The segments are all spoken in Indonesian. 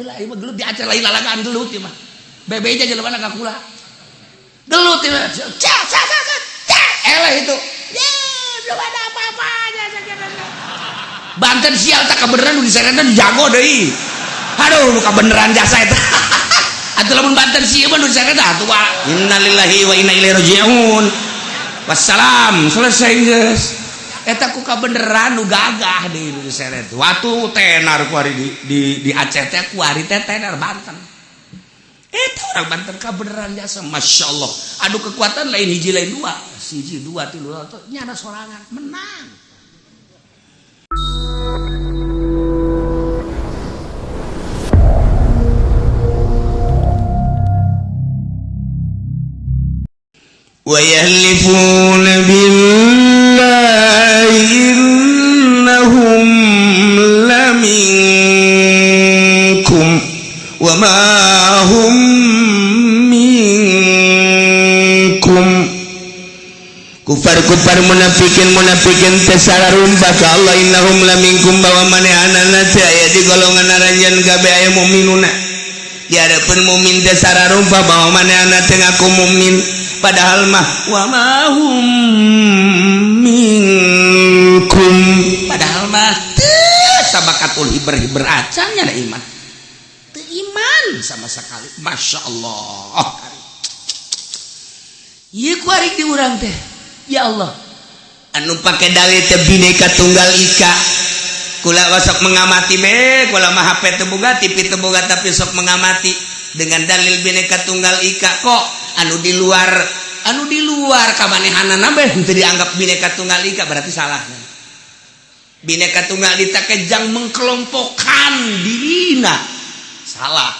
Ieu mah gelut di acara lain lalagaan gelut ieu mah. Bebeja jelema ka kula. Gelut ieu. Eleh itu. Belum ada apa-apanya sakiranna. Banten sial tak kebeneran nu diseretan jago deui. Aduh nu kabeneran jasa eta. Atuh lamun Banten sieu mah nu diseretan atuh wa innalillahi wa inna ilaihi rajiun. Wassalam selesai geus. Eta ku kabeneran nu gagah deui nu diseret. Watu tenar ku ari di Aceh teh ku ari teh tenar Banten. Eta orang Banten kabeneran jasa masyaallah. Adu kekuatan lain hiji lain dua. Siji dua tilu nyana sorangan menang. Wa yahlifuna billahi innahum laminkum wa ma hum minkum. Kufar munafikin tasararun baka Allah innahum laminkum bahwa manehanana teh aya di golongan aranjeun kabeh aya mukminuna. Ya adapun mukmin tasararun bahwa manehanana teh ngaku mukmin padahal mah wa ma hum minkum, Padahal mah teu sabakatul hiber-hiber acan nya iman. Teu iman sama sekali. Masyaallah. Ieu ku ari di urang teh. Ya Allah, anu pake dalil teh bineka tunggal ika kula sok mengamati kula mah HP teu boga TV teu boga tapi sok mengamati dengan dalil bineka tunggal ika kok anu di luar kamanehanana beh teu dianggap bineka tunggal ika berarti salah. Bineka tunggal ika kejang mengkelompokkan dirina salah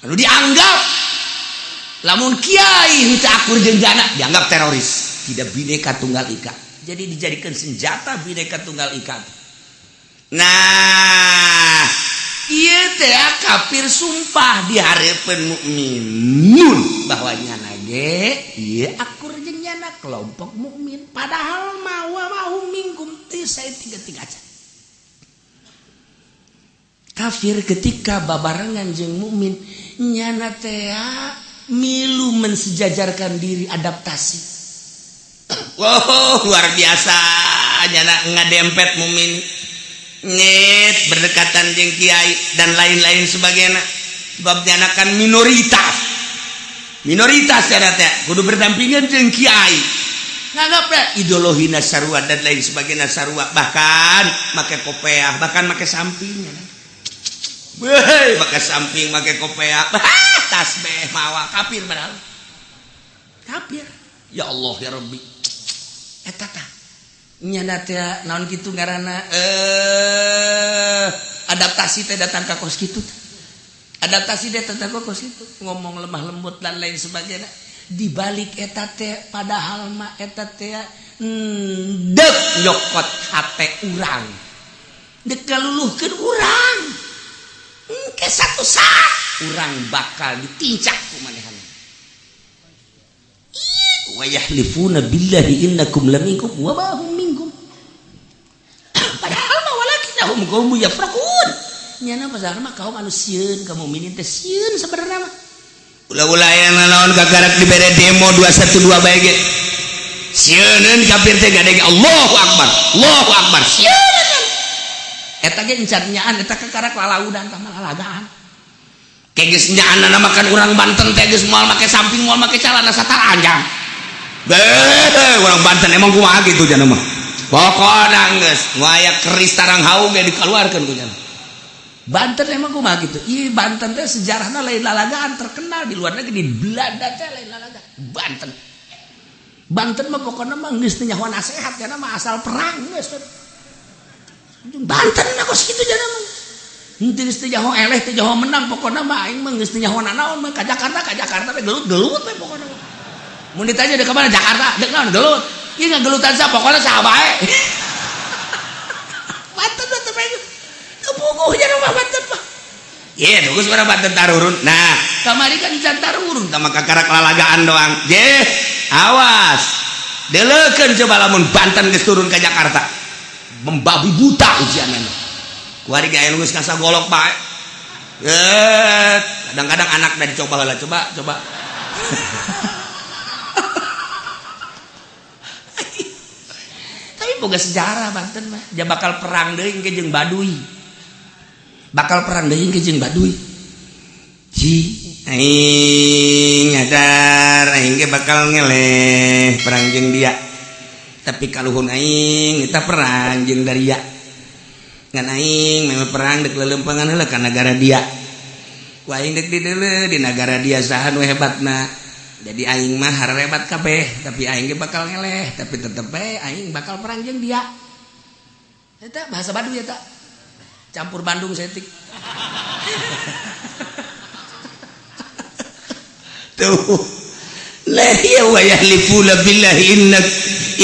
anu dianggap lamun kiai henteu akur jeung jana dianggap teroris, tidak bineka tunggal ika. Jadi dijadikan senjata bineka tunggal ika. Nah, ieu teh kafir sumpah di hareupeun mukminun bahwa nyana ge ieu akur jeung jana kelompok mukmin padahal ma wa mahum minkum teu sae tiga-tiga aja. Kafir ketika babarengan jeung mukmin nyana teh milu mensejajarkan diri adaptasi. Wow, luar biasa nyana ngadempet mumin nyet berdekatan jeung kiai dan lain-lain sebagainya. Sebab nyana kan minoritas cara teh kudu berdampingan jeung kiai. Nganggap ideologina sarua dan lain sebagainya sarua, bahkan make kopiah, bahkan make samping. Weh, pakai samping, pakai kopiah, tasbih, mawa, kafir padahal. Kafir. Ya Allah ya Rabbi. Eta tah. Nyana teh naon kitu ngaranna adaptasi teh datang ka kos kitu. Adaptasi teh datang ka kos kitu, ngomong lemah lembut dan lain sebagainya. Di balik eta teh padahal mah eta teh deuk nyokot hate urang. Deuk kaluluhkeun urang. Ke satu saat urang bakal ditincak ku manehana. Wa yahlifuna billahi innakum laminkum wa ma hum minkum. Padahal mah walakinnahum qaumun yafraqun. Nyana pasal mah kaum anu sieun kaum mukminin teh sieun sabenerna mah. Ulah-ulah aya naon kagarak dibere demo 212 bae ge. Sieun kafir teh gadege Allahu Akbar. Sieun. Eta ge encarnyaan eta kakarak lalaudan tah lalagaan. Ke geus nyaanana makan urang Banten teh geus moal make samping moal make calana sataranjang. Urang Banten emang kumaha kitu cenah mah. Pokona geus nu aya keris tarang haung ge dikeluarkeun ku cenah. Banten emang kumaha kitu. Ieu Banten teh sejarahna lain lalagaan terkenal di luar negeri, di Belanda teh lain lalagaan. Banten mah pokona mah geus teu nyaho nasehat cenah mah asal perang geus. Banten mah kos kitu jana mah. Henteu geus teu jaho eleh teu jaho menang pokona mah aing mah geus teu nyaho naon mah ka Jakarta we gelut-gelut we pokona. Mun ditanya deuk ka mana Jakarta, deuk naon gelut. Ieu ngagelutan sa pokona saha bae. Banten teh bae. Teu puguh jana mah Banten mah. Ieu geus urang Banten tarurun. Nah, kamari kan can tarurun tah maka karak lalagaan doang. Jeh, awas. Deleukeun coba lamun Banten geus turun ka Jakarta. Membabi buta ujiannya. kuari gaya nunggu kasa golok pak. Kadang-kadang anak dan coba lah, coba. Tapi boga sejarah Banten mah. Dia bakal perang deui ke jeung Baduy. Aing ngadar aing ge bakal ngeleh perang jeung dia. Tapi kaluhun aing eta perang jeung Daria. Ngan aing memang perang dek lelempangan heula ka negara dia. Ku aing dek di negara dia saha nu hebatna. Jadi aing mah harebat kabeh, tapi aing ge bakal ngeleh, tapi tetep bae aing bakal perang jeung dia. Eta bahasa Baduy eta. Campur Bandung setik. Tuh la ya wa yahlifuna billahi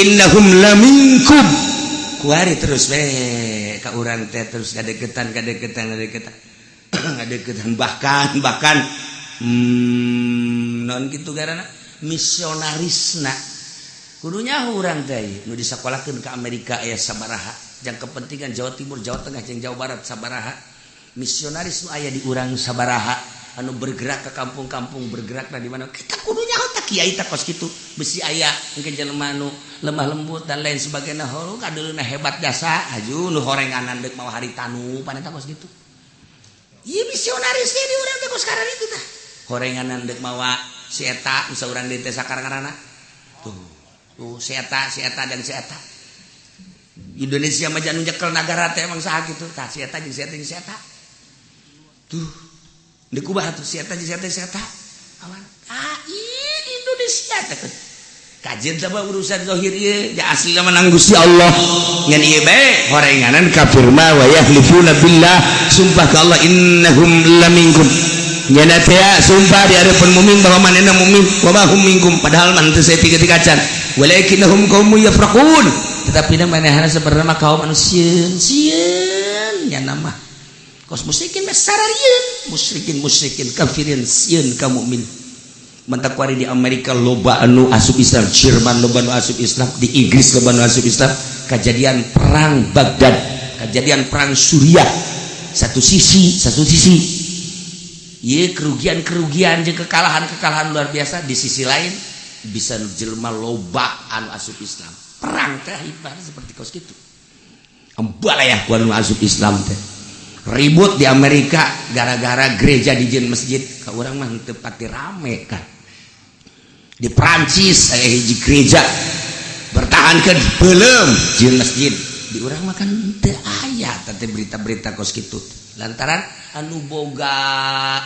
innahum laminkum kuari terus we ka urang teh terus ngadeketan bahkan non kitu garana misionarisna kudunya urang teh nu disakolakeun ka Amerika aya sabaraha jang kepentingan Jawa Timur Jawa Tengah jeung Jawa Barat sabaraha misionaris nu aya di urang sabaraha anu bergerak ke kampung-kampung bergerak di mana kita kudunya tak kiai tak kos gitu besi aya engke jelema nu lemah lembut dan lain sebagainya heuh kadeulina hebat jasa aju nu horenganan deuk mawa haritanu paneta kos gitu ieu misionaris ge di urang teh kos karan itu tah horenganan deuk mawa si eta nu saurang di teh sakarangarana tuh si eta dan si eta Indonesia mah anu nyekel nagara teh emang saha kitu tah si eta jeung si eta tuh dikubah tuh siata awan Indonesia teh kajian sama urusan zahir ieu ja asli menang Gusti Allah ngan ieu bae horenganan kafir ma wa yahlifuna billah sumpah ka Allah innahum laminkum nyana teh sumpah di hadapan mukmin bahwa manehna mukmin wa ma hum minkum padahal man teu saeutik kacan walakinnahum qaumun yafraqun tetapi manehna sebenarnya kaum anu sieun nyana mah kos musyrikin besararieun musyrikin kafirin sieun ka mukmin mentak kuari di Amerika loba anu asup Islam Jerman loba anu asup Islam di Inggris loba anu asup Islam kejadian perang Baghdad kejadian perang Suriah satu sisi ieu kerugian jeung kekalahan luar biasa di sisi lain bisa jelema loba anu asup Islam perang teh ibarat seperti kos kitu embalayah ku anu asup Islam teh ribut di Amerika gara-gara gereja dijieun masjid ka urang mah teu pati rame kan di Prancis aya hiji gereja bertahankeun beulem jieun masjid di urang mah kan teu aya teh berita-berita kos kitu lantaran anu boga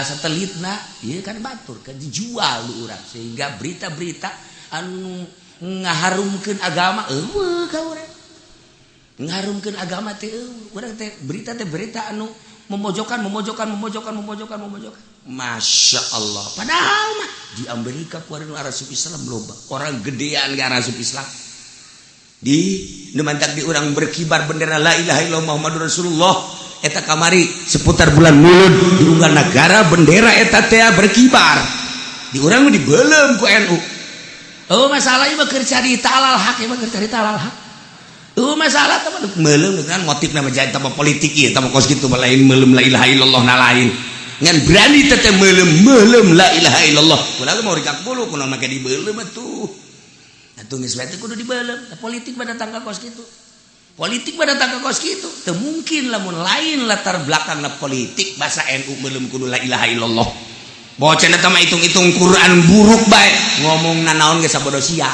satelitna ieu kan batur kan dijual di urang sehingga berita-berita anu ngaharumkeun agama eueuh ka urang ngarumkeun agama teh urang teh berita anu memojokkan Masya Allah padahal mah di Amerika kuari nu arasup Islam loba orang gedean ge arasup Islam di nu mantak di urang berkibar bendera la ilaha illallah Muhammadur Rasulullah eta kamari seputar bulan Mulud di unggal negara bendera eta teh berkibar di urang di beulem ku NU masalah ieu mah keur cari ta'alal haq masalah teman meulem dengan motif nama jadi tambah politik ieu tambah kos kitu lain meulem la ilaha illallah na lain ngan berani teh meulem la ilaha illallah kunaon mau rikak bulu kunaon make di beulem atuh geus bae teh kudu di beulem politik pada tangka kos kitu teu mungkin lamun lain latar belakangna politik bahasa NU meulem kudu la ilaha illallah bocah eta mah hitung-hitung Quran buruk bae ngomongna naon ge sabodo sia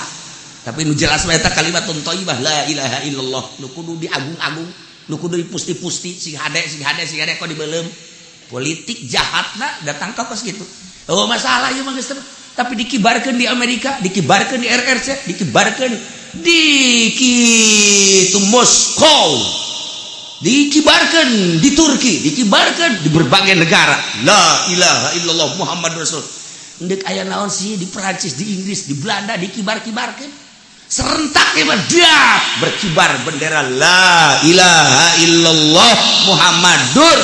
tapi nu jelas eta kalimatun thayyibah la ilaha illallah nu kudu diagung-agung nu kudu dipusti-pusti sing hade kok dibeulem politik jahatna datang ka kos kitu masalah ieu mah geus tapi dikibarkeun di Amerika dikibarkeun di RRC dikibarkeun di kitu Moskow dikibarkeun di Turki dikibarkeun di berbagai negara la ilaha illallah Muhammadur Rasul ndek aya naon sih di Perancis di Inggris di Belanda dikibar-kibarkeun serentak dia berkibar bendera la ilaha illallah Muhammadur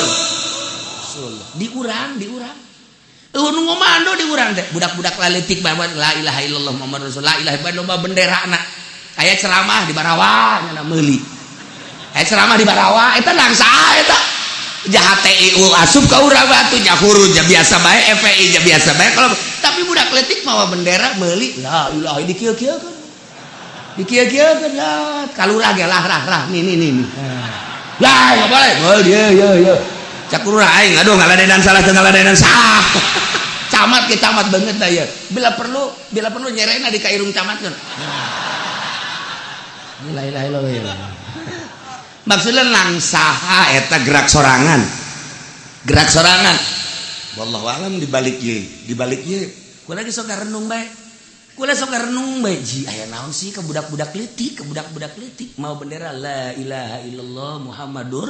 Rasulullah di urang nu ngomando di urang teh budak-budak laletik banget la ilaha illallah Muhammadur Rasulullah la ilaha illallah benderana aya ceramah di Barawa nya meuli ceramah di Barawa eta nang saha eta jahat TIU asup ka urang batu nya huru ja biasa bae FPI ja biasa bae kalau tapi budak leutik mawa bendera meuli la ilaha di kieu-kieukeun lah kalurah ge lah nih lah enggak boleh oh dia cak urang aing aduh ngaladenan salah teu ngaladenan salah camat ke camat banget dah ya bila perlu nyerena di kairung camatkeun la ilaha illallah maksudnya nang saha eta gerak sorangan wallahu alam dibalik ye kula ge sok renung bae ji aya naon sih ke budak-budak leutik mau bendera la ilaha illallah muhammadur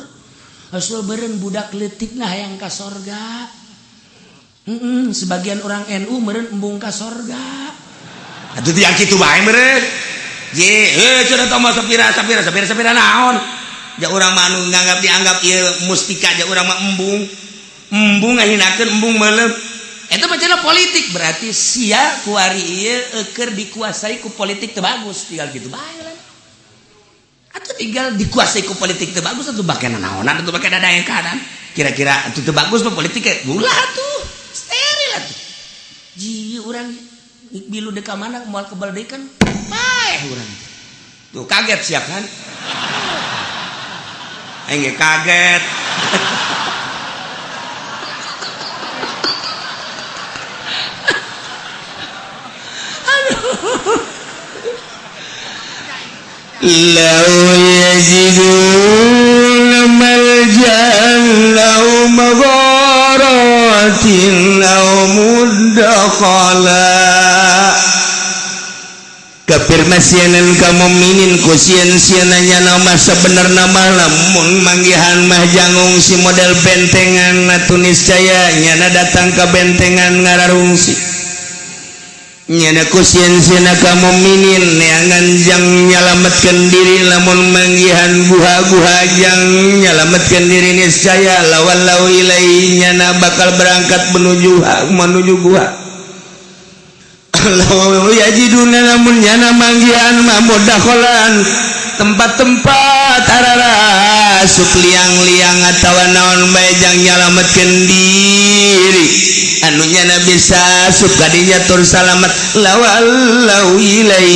rasul beureun budak leutik nah hayang ka sorga sebagian orang NU meureun embung ka sorga atuh tiang kitu bae meureun je cenah tah mah sapira naon ja urang mah anu dianggap ieu mustika ja urang mah embung ngahinakeun embung meuleum eta mah cenah politik berarti sia ku ari ieu keur dikuasai ku politik teu bagus tinggal kitu bae lah atuh tinggal dikuasai ku politik teu bagus atuh bakeun naonan atuh bakeun dadaeng kanan kira-kira atuh teu bagus mah politik ge ulah atuh steril atuh ji urang bilu deka mana moal kebaldekan bae urang tuh kaget sia kan aing ge kaget lau yajiduna malja'an lau magharatin lau muddakhala kafirmasianan kamu minin kusian-siananya nama sebenarnya mah lamun manggihan mah jangung si model bentengan natunis caya nyana datang ke bentengan ngararungsi nyana kusian-siana kamu minin neangan jang nyalametkan diri lamun manggihan guha-guha jang nyalametkan diri niscaya lawan ilai nyana bakal berangkat menuju guha lawan yajiduna lamun nyana manggihan mamudakholan tempat-tempat arara suk liang-liang atawa naon bae jang nyalametkan diri anu nyana bisa sukadinya tur salamet lawalau ilai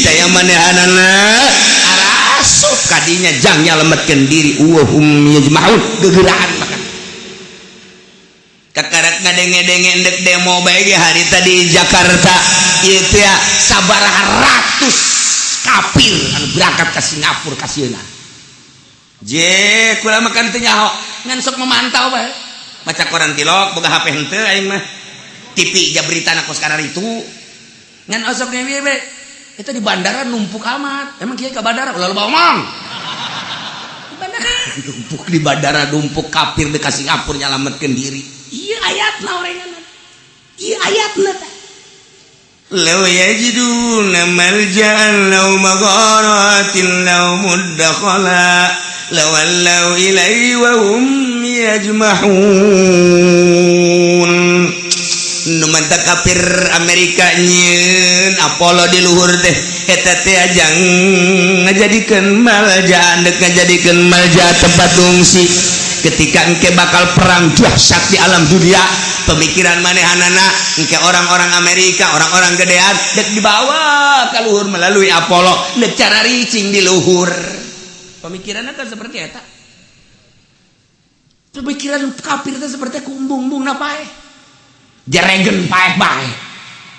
saya manehanana arasuk kadinya jang nyalametkeun diri hum yajmaun gegeraan makan kakarak ngadenge-denge endek demo bae ge hari tadi Jakarta ieu teh sabaraha ratus kafir anu berangkat ka Singapura ka sieuna je kula makan teh nyaho ngan sok memantau bae baca koran tilok boga HP henteu aing mah TV ja berita na kos karar itu ngan osok deui be eta di bandara numpuk amat emang kieu ka bandara ulah loba omong di bandara numpuk di bandara numpuk kafir di Singapura nyalametkeun diri ieu ayatna orengan ieu ayatna teh law yajiduna malja'an law magharatin law muddakhala lawallau ilaihi wa hum yajmahun nu manta kafir Amerika nyeun Apollo di luhur teh eta teh ajang ngajadikeun malja deuk ngajadikeun malja tempat ngungsi ketika engke bakal perang dahsyat di alam dunia pemikiran manehanana engke orang-orang Amerika orang-orang gedean deuk dibawa ka luhur melalui Apollo deuk cara ricing di luhur pemikirannya kan seperti eta pemikiran kafir itu seperti kumbung-bung na paeh Reagan paeh bae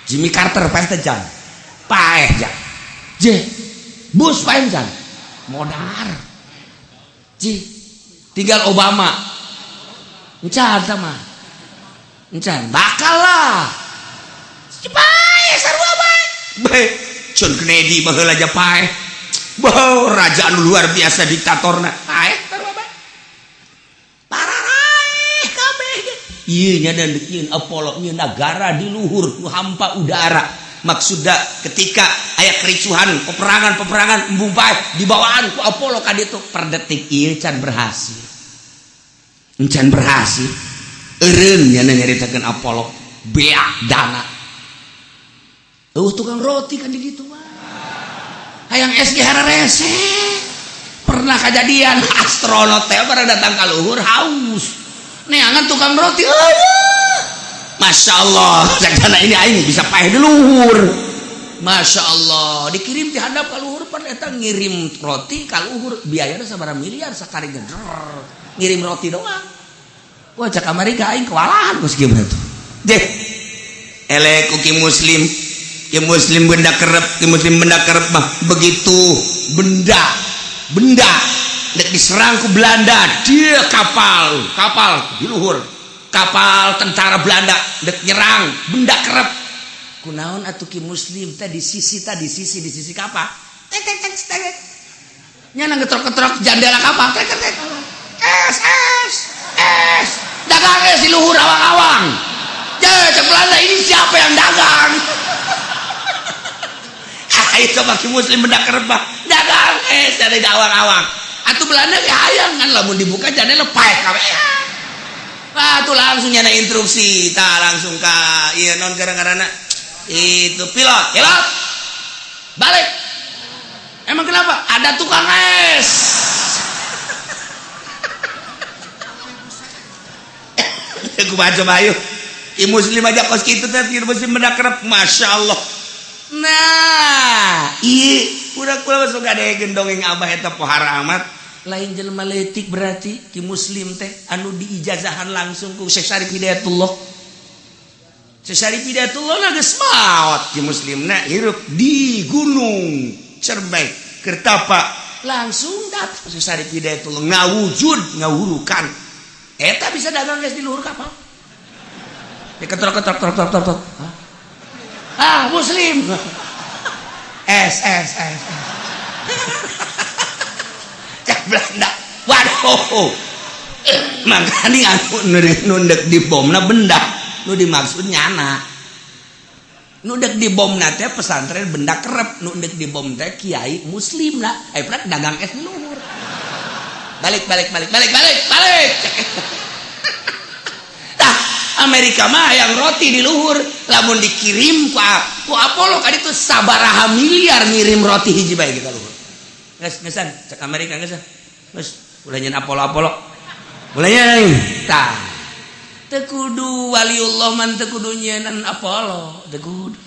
Jimmy Carter paeh teh jan paeh jan je Bush paeh jan modar je tinggal Obama encan sama encan bakal lah paeh sarua bae John Kennedy baheula aja paeh bau raja anu luar biasa diktatorna aeh sarua bae pararaeh kabeh ieu nya dan deukeun Apollo nya negara di luhur nu hampa udara maksudna ketika aya kericuhan peperangan embung bae dibawaan ku Apollo ka ditu per detik ieu can berhasil encan berhasil eureun nya nyaritakeun Apollo beak dana tukang roti kan di ditu hayang SG hararese pernah kejadian astronot teh pada datang ke luhur haus neangan tukang roti Masya Allah sakjana ini aing bisa paeh di luhur Masya Allah dikirim di hadap ke luhur pan eta ngirim roti ke luhur biayanya sabaraha miliar sakali geder ngirim roti doang wah cak Amerika aing kewalahan geus kieu tuh deh elek ku ki muslim benda kerep mah begitu benda nek diserang ku Belanda dia kapal di luhur kapal tentara Belanda dek nyerang benda kerep kunaon atuh ki muslim teh di sisi kapal nyana ngetrok-ketrok jendela kapal es dagang es di luhur awang-awang cek Belanda ini siapa yang dagang ayo coba ki muslim benda kerep dagang es dari awang-awang atuh Belanda ge hayang kan lamun dibuka jendela paeh kabeh tuh langsung nyana instruksi langsung ka ieu non gara-garana itu pilot balik emang kenapa ada tukang es aku baca bayu i muslim aja kos kitu teh i muslim benda kerep Masya Allah nah udah kula masuk gadegeun dongeng abah eta pohara amat lain jelema leutik berarti ki muslim teh anu diijazahan langsung ku Syekh Syarif Hidayatullah geus maot ki muslimna hirup di gunung Cerbai Kertapa langsung datang Syekh Syarif Hidayatullah ngawurukan eta bisa dagang geus di luhur kapal diketrok muslim es cak Belanda waduh makanya aku nundek di bomna benda nu dimaksud nyana nundek di bomna teh pesantren benda kerep nundek di bom teh kiai muslim lah pernah dagang es di luhur balik nah Amerika mah yang roti di luhur lamun dikirim ku Apollo kan itu sabaraha miliar ngirim roti hiji bae gitu luhur ngesan cek Amerika ngesan geus ulah nyeun Apollo ulah nyeun tah teu kudu waliullah man teu kudu nyeunan Apollo teu kudu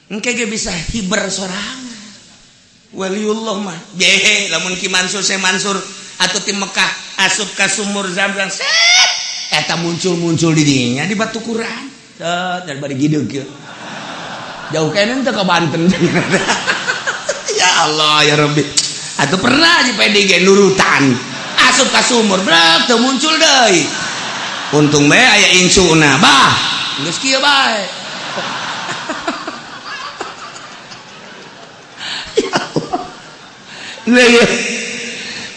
engke ge bisa hiber sorangan waliullah mah behe lamun Ki Mansur Syekh Mansur atuh ti Mekah asup ka sumur Zam-Zam set eta muncul di dinya di batu Quran dari bari gideug kieu jauh kene teh ka Banten ya Allah ya Rabbi atuh pernah di PDG nurutan asup ka sumur brek teu muncul deui untung bae aya insuna bah geus kieu bae ya Allah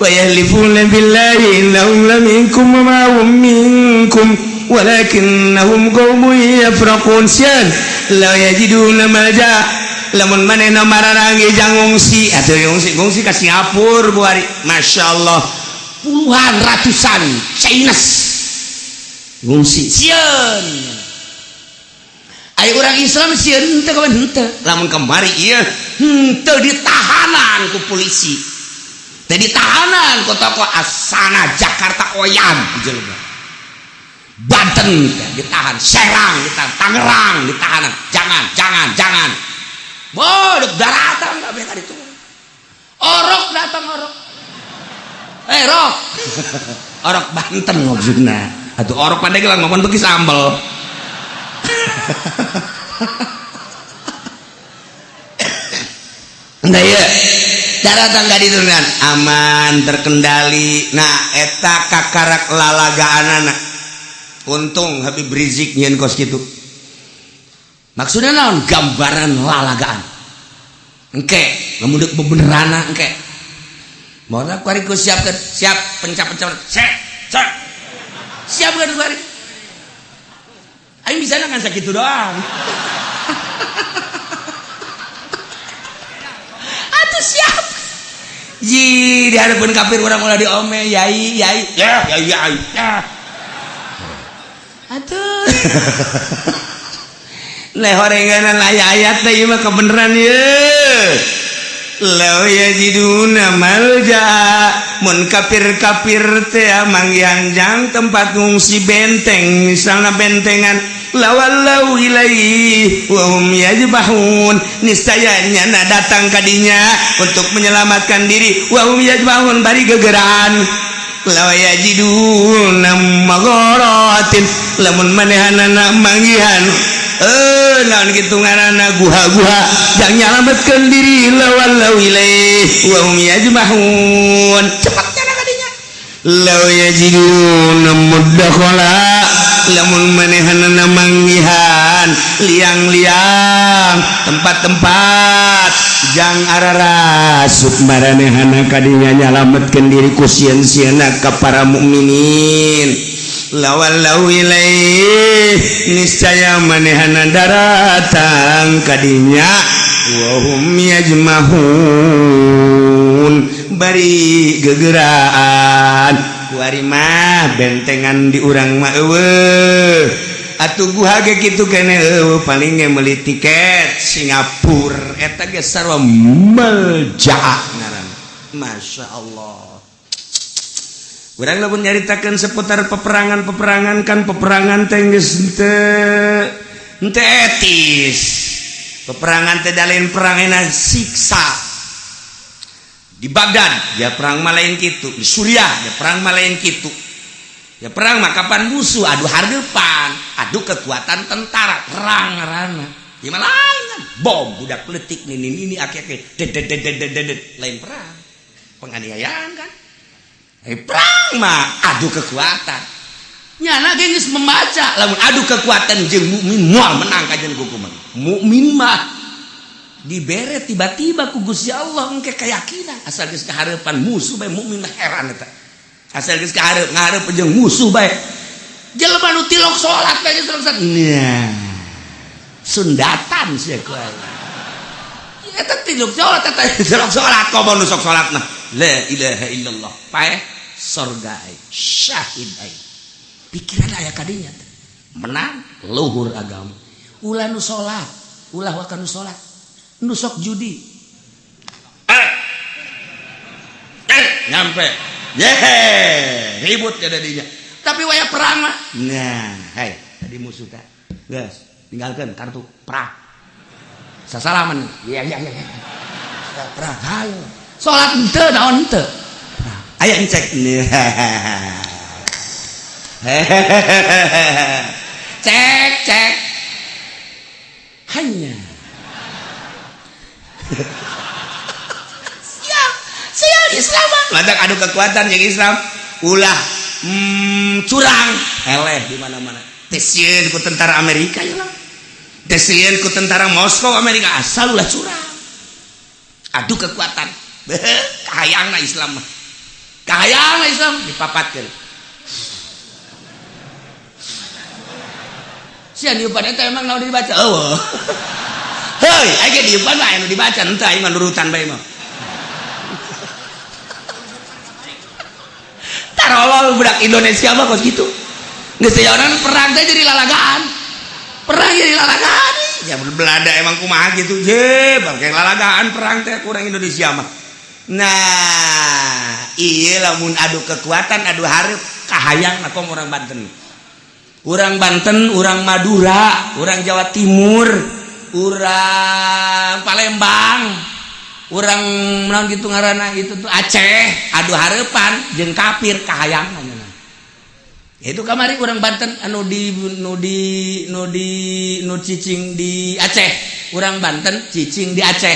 wa yahlifuna billahi innahum laminkum wa ma hum minkum walakinnahum qaumun yafraqun sian la yajiduna malja lamun manehna mararangi jangungsi atuh ngungsi ka Singapura buari Masya Allah puluhan ratusan Chinese ngungsi sieun aya urang Islam sieun henteu kawan henteu lamun kemari ieu henteu ditahanan ku polisi teh ditahanan ku toko Asana Jakarta Oyan jelema Banten ditahan Serang ditahan Tangerang ditahan jangan bodok daratan kabeh ka ditu orok datang orok orok Banten maksudna atuh orok pandai gelang ngomong beuki sambel enggak ya daratan gak diturunkan aman terkendali nah eta kakarak lalagaanana untung Habib Rizik nyeun kos kitu maksudnya naon gambaran lalagaan engke lamun deuk bebenerana engke moal kuari ku siap pencap siap kan kuari aing bisa kan sakitu doang atuh siap di hadapan kafir orang ulah diome yai atuh leh horenganan aya ayat teh ieu mah kebeneran ye law yajiduna malja mun kafir teh mangyanjang tempat ngungsi benteng misalnya bentengan lawallau ilaihi wa hum yajbahun niscayanya datang kadinya untuk menyelamatkan diri wa hum yajbahun bari gegeran law yajiduna magharatin lamun manehanana manggihan naon kitu ngaranna guha-guha jang nyalametkeun diri lawallau ilaihi wa hum yajbahun cepat kana kadinya law yajiduna mudakhala lamun manehanana manggihan liang-liang tempat-tempat jang ararasuk maranehana kadinya nyalametkeun diri ku sieun-sieunna ka para mukminin lawallau ilaihi niscaya manehana datang kadinya wa hum yajmahun bari gegeraan kuari mah bentengan di urang mah eueuh atuh guha ge kitu keneh eueuh paling ge meuli tiket Singapura eta ge sarua malja'a ngaranna masyaallah. Urang lamun nyaritakeun seputar peperangan kan peperangan teh geus teu etis. Peperangan teh dalain perang enak siksa. Di Baghdad dia perang malain kitu, di Suriah dia perang malain kitu. Ya perang mah kapan musuh adu hareupan, adu kekuatan tentara, perang ngaranna. Ieu mah lain kan. Bom budak leutik nini ake-ake dedet lain perang. Penganiayaan kan. Perang mah adu kekuatan. Nyana ge geus membaca lamun adu kekuatan jeung mukmin moal menang ka jeung hukuman. Mukmin mah dibere tiba-tiba ku Gusti Allah engke keyakinan asal geus kahareupan musuh bae mukmin heran eta. Asal geus ngahareup jeung musuh bae. Jelema nu tilok salat bae geus salat. Nah. Sundatan sia ku aya. Eta tilok salat eta tilok salat komo nu sok salatna. La ilaha illallah. Pae surga syahid ai. Pikiran aya kadinya menang luhur agama. Ulah nu salat, ulah wa nu salat. Nu sok judi nyampe ribut ya dadinya tapi waya perang mah nah hai tadi musuh teh geus tinggalkeun kartu perang sasalaman iya perang hayo salat henteu naon henteu aya encek cek hanya siap Islam ladak adu kekuatan yang Islam ulah curang eleh di mana-mana tesieun ku tentara Amerika ya lah tesieun ku tentara Moskow Amerika asal ulah curang adu kekuatan kahayangna Islam mah kahayangna Islam dipapatkeun sia diupan eta emang naon dibaca eueuh hei, aja diupan mah anu dibaca entah iman urutan bae mah. Tarolol budak Indonesia mah kos gitu. Geus teh orang perang teh jadi lalagaan. Perang jadi lalagaan. Ya Belanda emang kumaha gitu. Je, bangke lalagaan perang teh kurang Indonesia mah. Nah, ieu lamun adu kekuatan, adu hareup kahayang nakom orang Banten. Urang Banten, urang Madura, urang Jawa Timur. Urang Palembang urang naon gitu ngaranna itu tuh Aceh adu hareupan jeung kafir kahayangna itu kamari urang Banten anu cicing di Aceh urang Banten cicing di Aceh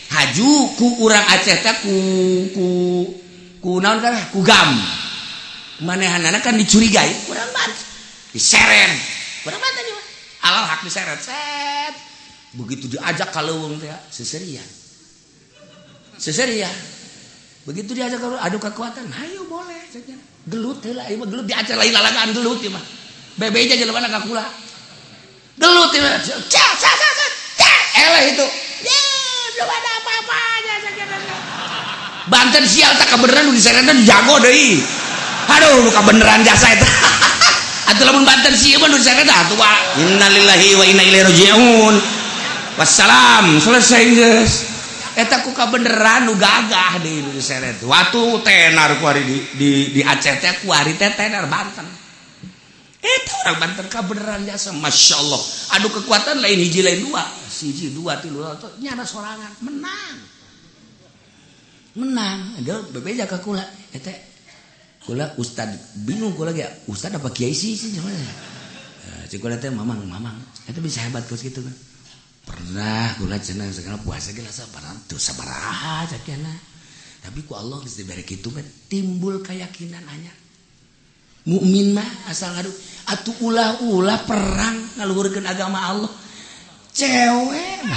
haju ku urang Aceh teh ku naon kana ku gam manehanana kan dicurigai urang Banten diseren urang Banten mah alal hak diseret set begitu diajak ka leuweung teh seserian begitu diajak ka adu kekuatan hayo boleh saja gelut heula ieu mah gelut diajar lain lalagaan gelut ieu mah bebeja jelema ka kula gelut ieu mah eleh itu ya belum ada apa-apanya sakieunan Banten sial tak kebenaran nu diseretan jago deui aduh kabeneran jasa eta atuh lamun Banten sieu mah nu diseretan atuh innalillahi wa inna ilaihi rajiun wassalam selesai geus eta ku kabeneran nu gagah di Indonesia teh waktu tenar ku di Aceh teh ku ari teh tenar Banten eta orang Banten kabeneran jasa Masya Allah adu kekuatan lain hiji lain dua siji dua tilu nyana sorangan menang ada bebeja ka kula eta kula ustad bingung kula ge ustad apa kiai sih cik kula teh mamang eta bisa hebat kos gitu kan pernah kula cenah sekarang puasa ge lasa tuh sabaraha cakiana tapi ku Allah geus dibere kitu mah timbul keyakinan anyar mukmin mah asal ngadu atuh ulah perang ngaluhurkeun agama Allah cewek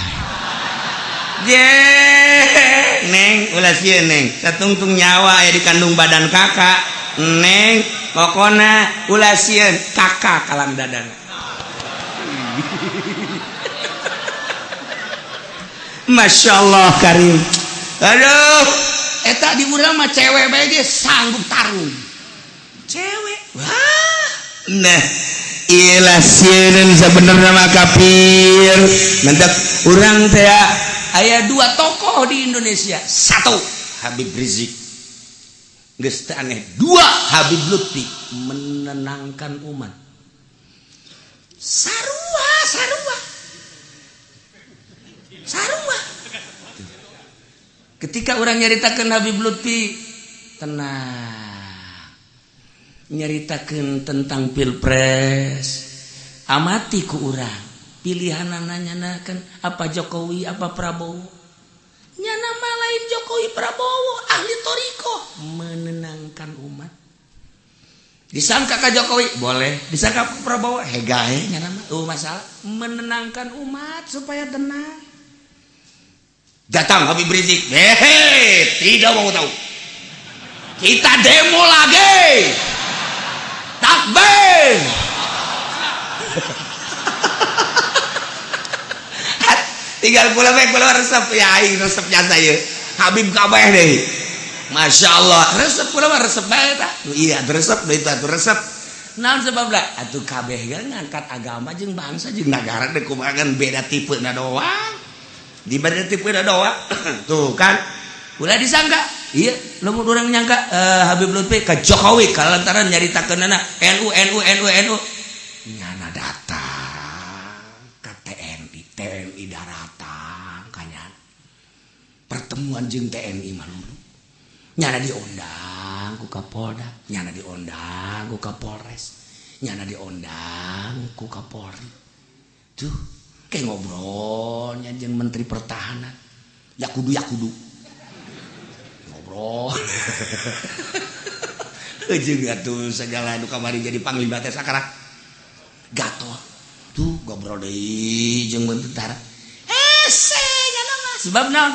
neng ulah sieun neng satungtung nyawa aya di kandung badan kakak neng pokona ulah sieun kakak kalam dadana Masya Allah Karim aduh eta di urang mah cewek bae ge sanggup tarung cewek wah nah ilah sieun sabenerna mah kafir mentek urang teh aya dua tokoh di Indonesia satu Habib Rizik geus teu aneh dua Habib Lutfi menenangkan umat sarua ketika orang nyaritakeun Habib Lutfi tenang nyaritakeun tentang pilpres amati ku urang pilihan nanya kan apa Jokowi apa Prabowo nyana mah lain Jokowi Prabowo ahli toriko menenangkan umat disangka ka Jokowi boleh disangka ka Prabowo hegahe nyana mah masalah menenangkan umat supaya tenang datang Habib Rizik tidak mau tahu kita demo lagi takbir tinggal kula resep ya aing resepnya saya Habib kabeh deh Masya Allah resep kula mah resep bae tah iya resep deui tah resep naon sebabna atuh kabeh ge ngangkat agama jeung bangsa jeung nagara deuk kumaha beda tipeuna doang di beda tipeuna doang tuh kan ulah disangka iya lamun urang nyangka Habib Lutfi ka Jokowi kalantaran nyaritakeunna NU nyana datang TNI daratan kanyan pertemuan jeung TNI malulu nyana diundang ku Kapolda nyana diundang ku Kapolres nyana diundang ku Kapolri tuh kayak ngobrolnya jeung Menteri Pertahanan yakudu ngobrol jeung atuh segala nu kamari jadi panglima teh sakara gatot tuh ngobrol deui jeung tentara nyana mah sebab naon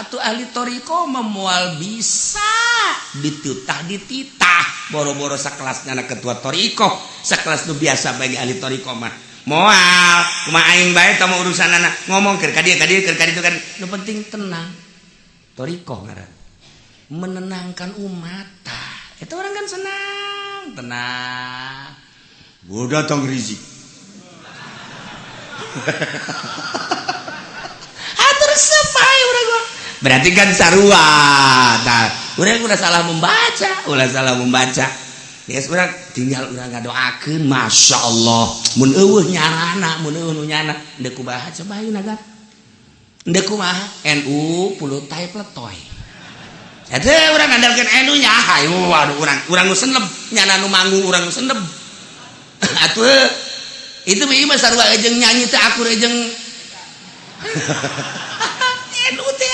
atuh ahli toriko memual bisa dititah boro-boro sakelasnya ketua toriko sakelas nu biasa bagi ahli toriko mah moal kumaha aing bae tah urusanana ngomong keur ka dieu kan nu penting tenang toriko ngaran menenangkan umat tah eta orang kan senang tenang gua datang Rizik terus sepai urang berarti kan sarua nah urang udah salah membaca yes urang tinggal urang ngadoakeun Masya Allah mun eueuh nyarana mun eueuh nu nyana endeu kumaha coba ayeuna kan endeu kumaha NU pulutai pletoy eta urang ngandalkeun NU nya waduh urang nu senep nyana nu manggung urang nu senep atuh itu mah sarua jeung nyanyi teh akur jeung NU teh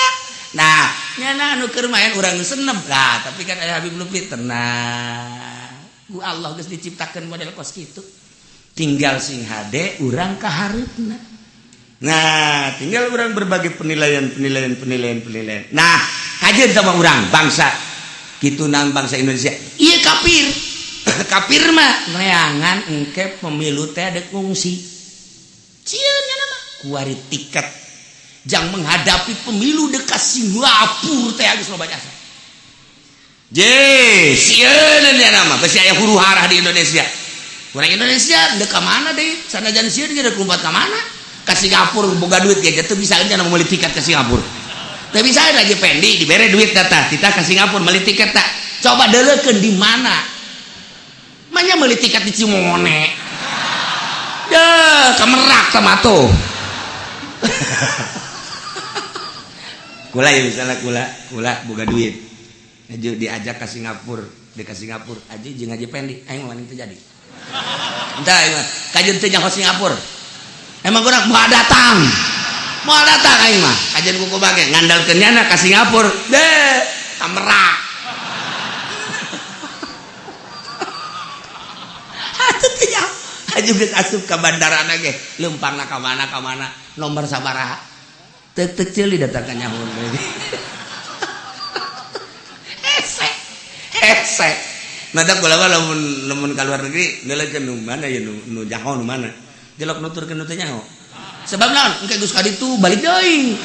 nah nyana anu keur main urang senep lah tapi kan aya Habib Lutfi tenang ku Allah geus diciptakeun model kos kitu tinggal sing hade urang kahareupna nah tinggal urang berbagi penilaian nah kajeun sama urang bangsa kitu naon bangsa Indonesia ieu kafir mah neangan engke pemilu teh ada ngungsi cieun nya mah kuari tiket jang menghadapi pemilu dekat Singapura teh geus loba jasa sieun nya nama geus aya huru-hara di Indonesia urang Indonesia deuk ka mana deui sanajan sieun ge deuk lumpat ka mana ka Singapura boga duit ge teu bisa nya meuli tiket ke Singapura tapi saya lagi pendi dibere duit data kita ke Singapura beli tiket tak coba deleukeun di mana manya beli tiket di Cimone ya kemerak sama tuh kula ya misalnya kula boga duit aja diajak ke Singapura aja jeung aja pendi aing mah teu jadi entah aing kajeun teu nyaho Singapura emang urang mau datang aing mah kajian kuku bage ngandalkeun nyana ka Singapura deh kamerak atuh teh nya aju geus asup ka bandarana ge leumpangna ka mana nomor sabaraha teu ceuli datang ka nyaho hese madak kula mah lamun ka luar negeri ngeulekeun nu mana ya nu nyaho nu mana jelok nuturkeun nu teu nyaho sebab naon engke geus ka ditu balik deui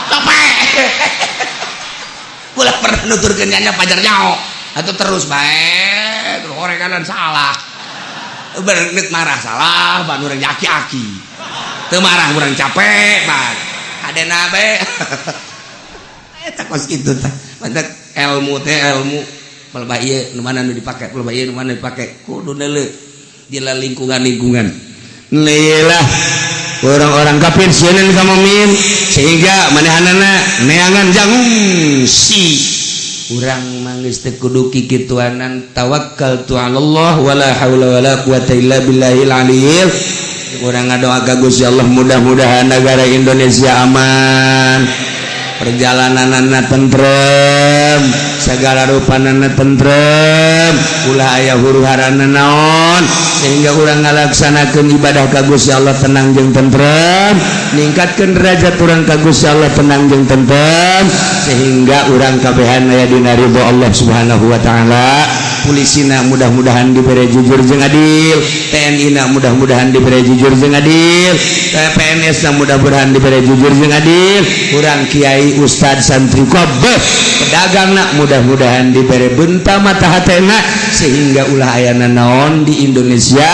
capek kula pernah nuturkeun nya pajar nyaho atuh terus bae terus horekanan salah bener marah salah ban urang aki-aki teu marah urang capek ban adena bae eta kos kitu tah mantak ilmu teh ilmu pelba ieu nu mana nu dipake pelba ieu nu mana dipake kudu neuleuh di lingkungan Lelah orang-orang kafir sieun ka mukmin sehingga manehanana neangan jangung si urang manggeus teu kudu kikituanan tawakkaltu 'alallah wala haula wala quwata illa billahil aliyil urang ngadoa ka Gusti Allah mudah-mudahan negara Indonesia aman perjalananana tentrem segala rupanana tentrem ulah aya huru-harana naon sehingga urang ngalaksanakeun ibadah ka Gusti Allah tenang jeung tentrem ningkatkeun derajat urang ka Gusti Allah tenang jeung tentrem sehingga urang kabehan aya dina ridho Allah Subhanahu wa taala polisina mudah-mudahan dibere jujur jeung adil TNI na mudah-mudahan dibere jujur jeung adil PNS na mudah-mudahan dibere jujur jeung adil urang kiai ustad santri kabeh pedagangna mudah-mudahan dibere benta mata hatena sehingga ulah ayana naon di Indonesia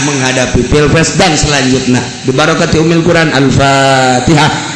menghadapi pilpres dan selanjutnya. Bi barakati umil Quran. Al-Fatihah.